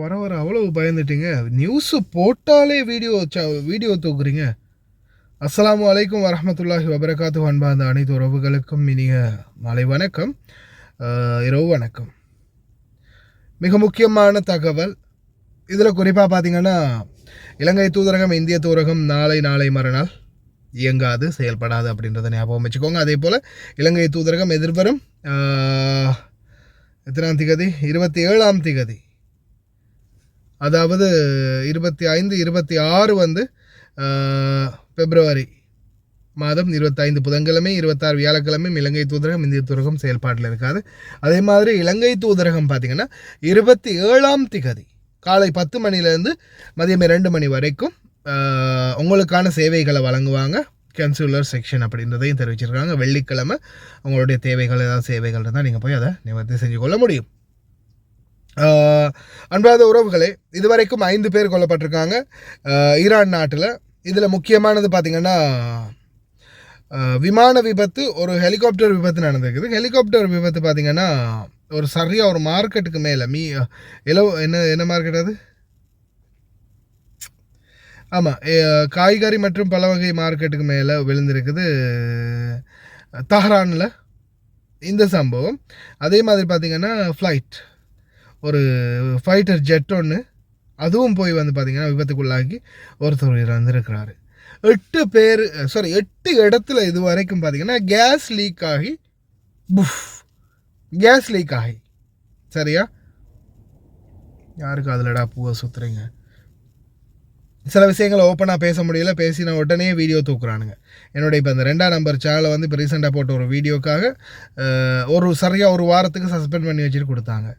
வர வர அவ்வளவு பயந்துட்டீங்க. நியூஸு போட்டாலே வீடியோ தூக்குறீங்க. அஸ்ஸலாமு அலைக்கும் வரஹ்மத்துல்லாஹி வபரகாத்துஹு. அன்பார்ந்த அனைத்து உறவுகளுக்கும் இனிய மாலை வணக்கம், இரவு வணக்கம். மிக முக்கியமான தகவல் இதில் குறிப்பாக பார்த்தீங்கன்னா, இலங்கை தூதரகம் இந்திய தூதரகம் நாளை மறுநாள் இயங்காது, செயல்படாது அப்படின்றத ஞாபகம் வச்சுக்கோங்க. அதே போல் இலங்கை தூதரகம் எதிர்வரும் எத்தனாம் திகதி, 27ஆம் திகதி, அதாவது 25, 26 வந்து பிப்ரவரி மாதம் 25 புதன்கிழமை, 26 வியாழக்கிழமை இலங்கை தூதரகம் இந்திய தூதரகம் செயல்பாட்டில் இருக்காது. அதே மாதிரி இலங்கை தூதரகம் பார்த்திங்கன்னா 27ஆம் திகதி காலை 10 மணிலேருந்து மதியம் 2 மணி வரைக்கும் உங்களுக்கான சேவைகளை வழங்குவாங்க. கன்சூலர் செக்ஷன் அப்படின்றதையும் தெரிவிச்சிருக்காங்க. வெள்ளிக்கிழமை உங்களுடைய தேவைகள் ஏதாவது சேவைகள் இருந்தால் நீங்கள் போய் அதை நிவர்த்தி செஞ்சு கொள்ள முடியும். அன்பாத உறவுகளே, இதுவரைக்கும் 5 பேர் கொல்லப்பட்டிருக்காங்க ஈரான் நாட்டில். இதில் முக்கியமானது பார்த்திங்கன்னா, விமான விபத்து, ஒரு ஹெலிகாப்டர் விபத்து நடந்திருக்குது. ஹெலிகாப்டர் விபத்து பார்த்திங்கன்னா ஒரு மார்க்கெட்டுக்கு மேலே என்ன மார்க்கெட் அது, ஆமாம், காய்கறி மற்றும் பல வகை மார்க்கெட்டுக்கு மேலே விழுந்திருக்குது தஹ்ரானில் இந்த சம்பவம். அதே மாதிரி பார்த்திங்கன்னா ஒரு ஃபைட்டர் ஜெட் ஒன்று அதுவும் போய் வந்து பார்த்திங்கன்னா விபத்துக்குள்ளாகி ஒருத்தர் இறந்துருக்கிறாரு. 8 இடத்துல இது வரைக்கும் பார்த்திங்கன்னா கேஸ் லீக் ஆகி சரியா, யாருக்கு அதிலடா பூவை சுற்றுறீங்க. சில விஷயங்களை ஓப்பனாக பேச முடியல, பேசின உடனே வீடியோ தூக்குறானுங்க. என்னுடைய இப்போ இந்த 2ஆம் நம்பர் சேனலை வந்து இப்போ ரீசெண்டாக போட்ட ஒரு வீடியோக்காக ஒரு வாரத்துக்கு சஸ்பெண்ட் பண்ணி வச்சுட்டு கொடுத்தாங்க.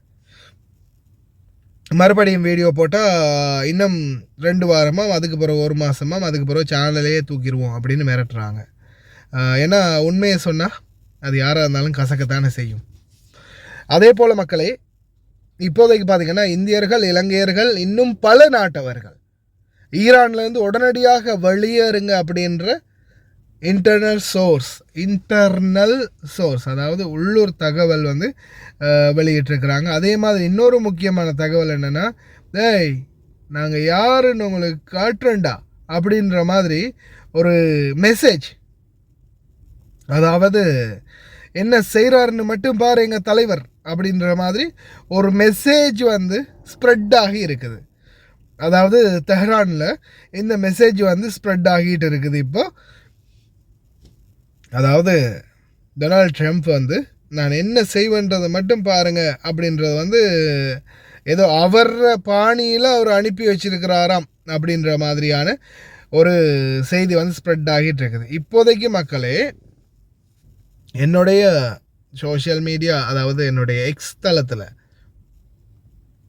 மறுபடியும் வீடியோ போட்டால் இன்னும் 2 வாரமாக, அதுக்கு பிறகு 1 மாதமாக, அதுக்கு பிறகு சேனலையே தூக்கிடுவோம் அப்படின்னு மிரட்டுறாங்க. ஏன்னா உண்மையை சொன்னால் அது யாராக இருந்தாலும் கசக்கத்தானே செய்யும். அதே போல் மக்களே, இப்போதைக்கு பார்த்திங்கன்னா இந்தியர்கள், இலங்கையர்கள், இன்னும் பல நாட்டவர்கள் ஈரான்லேருந்து உடனடியாக வெளியேறுங்க அப்படின்ற இன்டர்னல் சோர்ஸ், அதாவது உள்ளூர் தகவல் வந்து வெளியிட்டிருக்கிறாங்க. அதே மாதிரி இன்னொரு முக்கியமான தகவல் என்னென்னா, நாங்கள் யாருன்னு உங்களுக்கு காட்டுறேன்டா அப்படின்ற மாதிரி ஒரு மெசேஜ், அதாவது என்ன செய்கிறாருன்னு மட்டும் பாரு எங்கள் தலைவர் அப்படின்ற மாதிரி ஒரு மெசேஜ் வந்து ஸ்ப்ரெட் ஆகி இருக்குது. அதாவது தெஹ்ரானில் இந்த மெசேஜ் வந்து ஸ்ப்ரெட் ஆகிட்டு இருக்குது இப்போ. அதாவது டொனால்ட் ட்ரம்ப் வந்து நான் என்ன செய்வேன்றதை மட்டும் பாருங்கள் அப்படின்றது வந்து ஏதோ அவர் பாணியில் அவர் அனுப்பி வச்சிருக்கிறாராம் அப்படின்ற மாதிரியான ஒரு செய்தி வந்து ஸ்ப்ரெட் ஆகிட்டு இருக்குது. இப்போதைக்கு மக்களே, என்னுடைய சோஷியல் மீடியா, அதாவது என்னுடைய எக்ஸ் தளத்தில்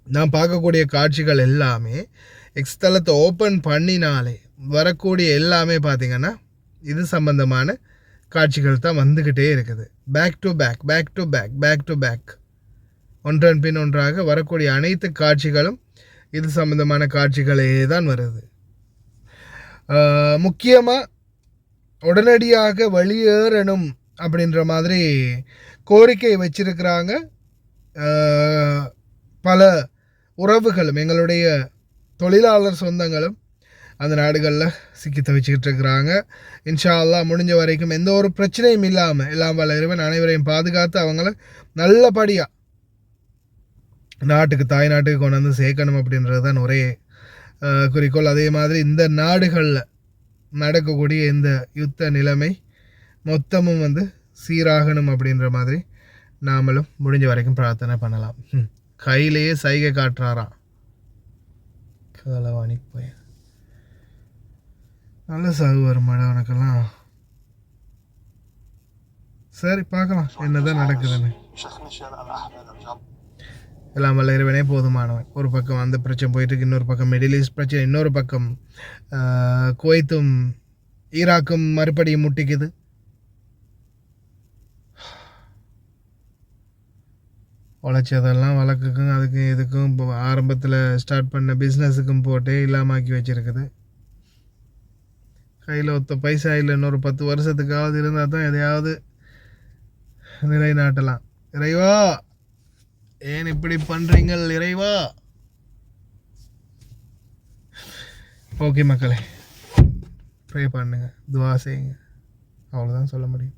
நான் பார்க்கக்கூடிய காட்சிகள் எல்லாமே, எக்ஸ் தளத்தை ஓப்பன் பண்ணினாலே வரக்கூடிய எல்லாமே பார்த்திங்கன்னா இது சம்பந்தமான காட்சிகள் தான் வந்துக்கிட்டே இருக்குது. பேக் டு பேக் ஒன்றன் பின் ஒன்றாக வரக்கூடிய அனைத்து காட்சிகளும் இது சம்பந்தமான காட்சிகளே தான் வருது. முக்கியமாக உடனடியாக வெளியேறணும் அப்படின்ற மாதிரி கோரிக்கை வச்சிருக்கிறாங்க பல உறவுகளும், எங்களுடைய தொழிலாளர் சொந்தங்களும் அந்த நாடுகளில் சிக்கி தவிச்சுக்கிட்டு இருக்கிறாங்க. இன்ஷா அல்லாஹ் முடிஞ்ச வரைக்கும் எந்த ஒரு பிரச்சனையும் இல்லாமல் எல்லாம் வல்ல இறைவன் அனைவரையும் பாதுகாத்து அவங்கள நல்லபடியாக தாய் நாட்டுக்கு கொண்டு வந்து சேர்க்கணும் அப்படின்றது தான் ஒரே குறிக்கோள். அதே மாதிரி இந்த நாடுகளில் நடக்கக்கூடிய இந்த யுத்த நிலைமை மொத்தமும் வந்து சீராகணும் அப்படின்ற மாதிரி நாமளும் முடிஞ்ச வரைக்கும் பிரார்த்தனை பண்ணலாம். கையிலேயே சைகை காட்டுறாராம் காலவாணி போய். நல்ல சாகு வருமாடா உனக்கெல்லாம். சரி, பார்க்கலாம் என்னதான் நடக்குதுன்னு. எல்லாம் வல்ல இறைவனே போதுமானவன். ஒரு பக்கம் அந்த பிரச்சனை போயிட்டு இருக்கு, இன்னொரு பக்கம் மிடில் ஈஸ்ட் பிரச்சனை, இன்னொரு பக்கம் குவைத்தும் ஈராக்கும் மறுபடியும் முட்டிக்குது. உழைச்சதெல்லாம் வழக்குக்கும் அதுக்கும் இதுக்கும் இப்போ ஆரம்பத்தில் ஸ்டார்ட் பண்ண பிஸ்னஸுக்கும் போட்டே இல்லாமாக்கி வச்சுருக்குது. கையில் ஒத்த பைசா இல்லை, இன்னொரு 10 வருஷத்துக்காவது இருந்தால் தான் எதையாவது நிலைநாட்டலாம். இறைவா, ஏன் இப்படி பண்ணுறீங்கள் இறைவா? ஓகே மக்களே, ப்ரே பண்ணுங்க, துவா செய்யுங்க, அவ்வளோதான் சொல்ல முடியும்.